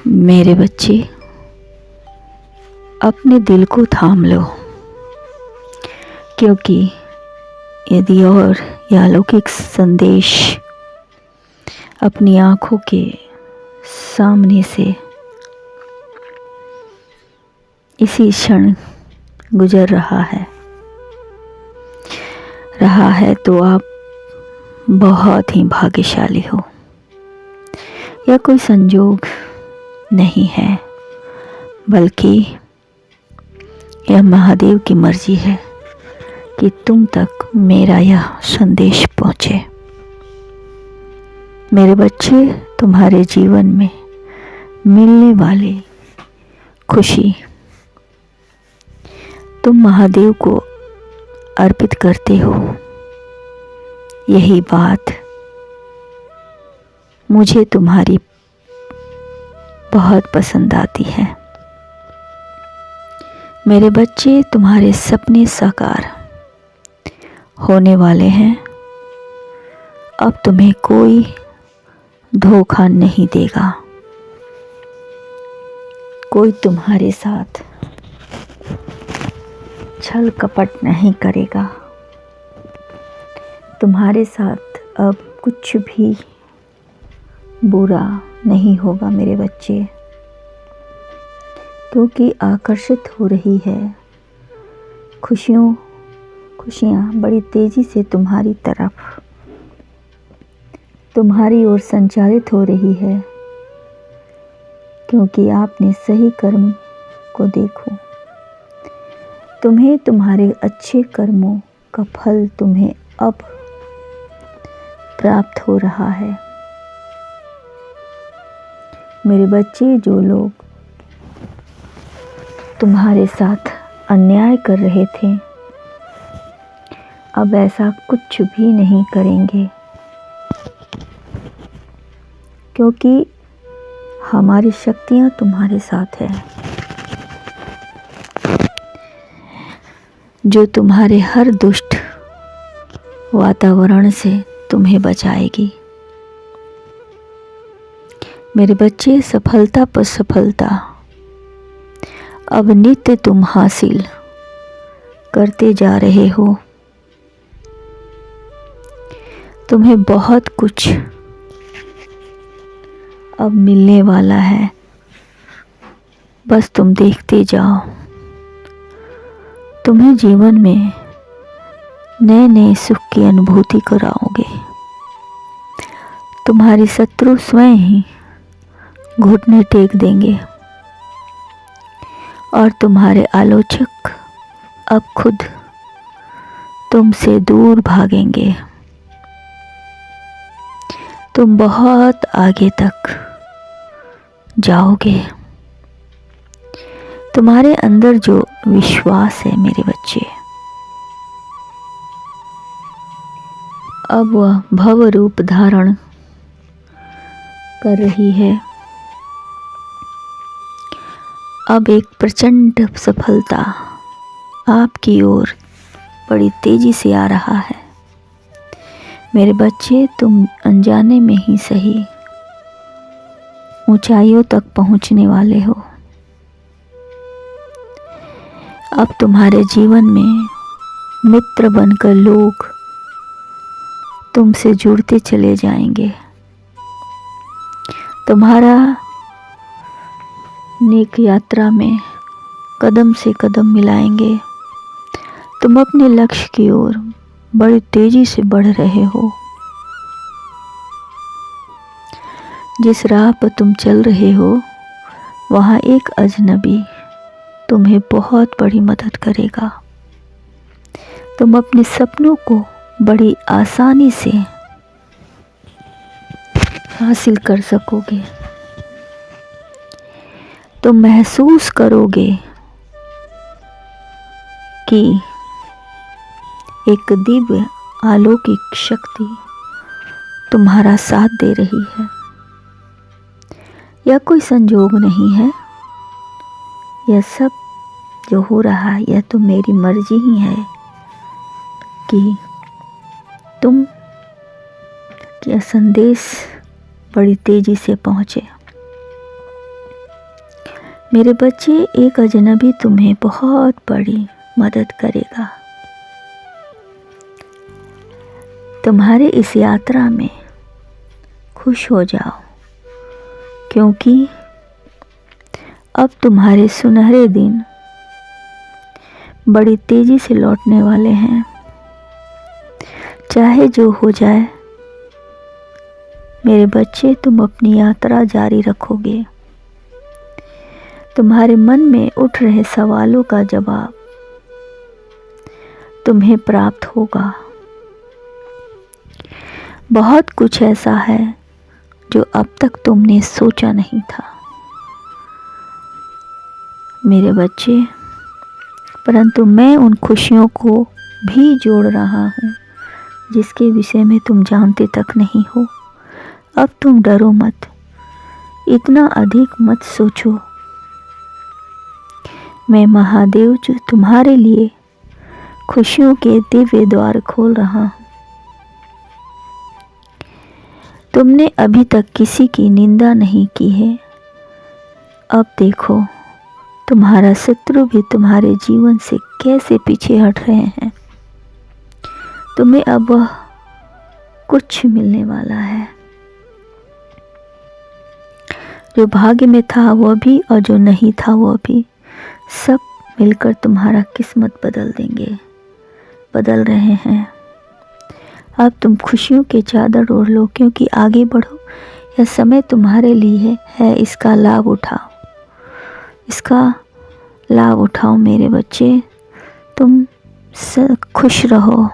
मेरे बच्चे, अपने दिल को थाम लो, क्योंकि यदि और यह अलौकिक संदेश अपनी आँखों के सामने से इसी क्षण गुजर रहा है तो आप बहुत ही भाग्यशाली हो। यह कोई संजोग नहीं है, बल्कि यह महादेव की मर्जी है कि तुम तक मेरा यह संदेश पहुँचे। मेरे बच्चे, तुम्हारे जीवन में मिलने वाली खुशी तुम महादेव को अर्पित करते हो। यही बात मुझे तुम्हारी बहुत पसंद आती है। मेरे बच्चे, तुम्हारे सपने साकार होने वाले हैं। अब तुम्हें कोई धोखा नहीं देगा, कोई तुम्हारे साथ छल कपट नहीं करेगा। तुम्हारे साथ अब कुछ भी बुरा नहीं होगा मेरे बच्चे, क्योंकि आकर्षित हो रही है खुशियाँ बड़ी तेज़ी से तुम्हारी तरफ, तुम्हारी ओर संचालित हो रही है, क्योंकि आपने सही कर्म को देखो। तुम्हें तुम्हारे अच्छे कर्मों का फल तुम्हें अब प्राप्त हो रहा है। मेरे बच्चे, जो लोग तुम्हारे साथ अन्याय कर रहे थे, अब ऐसा कुछ भी नहीं करेंगे, क्योंकि हमारी शक्तियाँ तुम्हारे साथ है, जो तुम्हारे हर दुष्ट वातावरण से तुम्हें बचाएगी। मेरे बच्चे, सफलता पर सफलता अब नित्य तुम हासिल करते जा रहे हो। तुम्हें बहुत कुछ अब मिलने वाला है, बस तुम देखते जाओ। तुम्हें जीवन में नए नए सुख की अनुभूति कराओगे। तुम्हारे शत्रु स्वयं ही घुटने टेक देंगे और तुम्हारे आलोचक अब खुद तुमसे दूर भागेंगे। तुम बहुत आगे तक जाओगे। तुम्हारे अंदर जो विश्वास है मेरे बच्चे, अब वह भव रूप धारण कर रही है। अब एक प्रचंड सफलता आपकी ओर बड़ी तेजी से आ रहा है। मेरे बच्चे, तुम अनजाने में ही सही ऊंचाइयों तक पहुंचने वाले हो। अब तुम्हारे जीवन में मित्र बनकर लोग तुमसे जुड़ते चले जाएंगे। तुम्हारा नेक यात्रा में कदम से कदम मिलाएंगे। तुम अपने लक्ष्य की ओर बड़ी तेजी से बढ़ रहे हो। जिस राह पर तुम चल रहे हो, वहाँ एक अजनबी तुम्हें बहुत बड़ी मदद करेगा। तुम अपने सपनों को बड़ी आसानी से हासिल कर सकोगे। तुम महसूस करोगे कि एक दिव्य अलौकिक शक्ति तुम्हारा साथ दे रही है। यह कोई संजोग नहीं है, यह सब जो हो रहा है यह तो मेरी मर्जी ही है कि तुम यह संदेश बड़ी तेजी से पहुँचे। मेरे बच्चे, एक अजनबी तुम्हें बहुत बड़ी मदद करेगा। तुम्हारे इस यात्रा में खुश हो जाओ, क्योंकि अब तुम्हारे सुनहरे दिन बड़ी तेजी से लौटने वाले हैं। चाहे जो हो जाए मेरे बच्चे, तुम अपनी यात्रा जारी रखोगे। तुम्हारे मन में उठ रहे सवालों का जवाब तुम्हें प्राप्त होगा। बहुत कुछ ऐसा है जो अब तक तुमने सोचा नहीं था मेरे बच्चे, परंतु मैं उन खुशियों को भी जोड़ रहा हूँ जिसके विषय में तुम जानते तक नहीं हो। अब तुम डरो मत, इतना अधिक मत सोचो। मैं महादेव जो तुम्हारे लिए खुशियों के दिव्य द्वार खोल रहा हूँ। तुमने अभी तक किसी की निंदा नहीं की है। अब देखो, तुम्हारा शत्रु भी तुम्हारे जीवन से कैसे पीछे हट रहे हैं। तुम्हें अब वह कुछ मिलने वाला है। जो भाग्य में था वह भी और जो नहीं था वह भी, सब मिलकर तुम्हारा किस्मत बदल देंगे, बदल रहे हैं। अब तुम खुशियों के चादर ओढ़ लो, क्योंकि आगे बढ़ो। यह समय तुम्हारे लिए है, इसका लाभ उठाओ। इसका लाभ उठाओ मेरे बच्चे। तुम खुश रहो।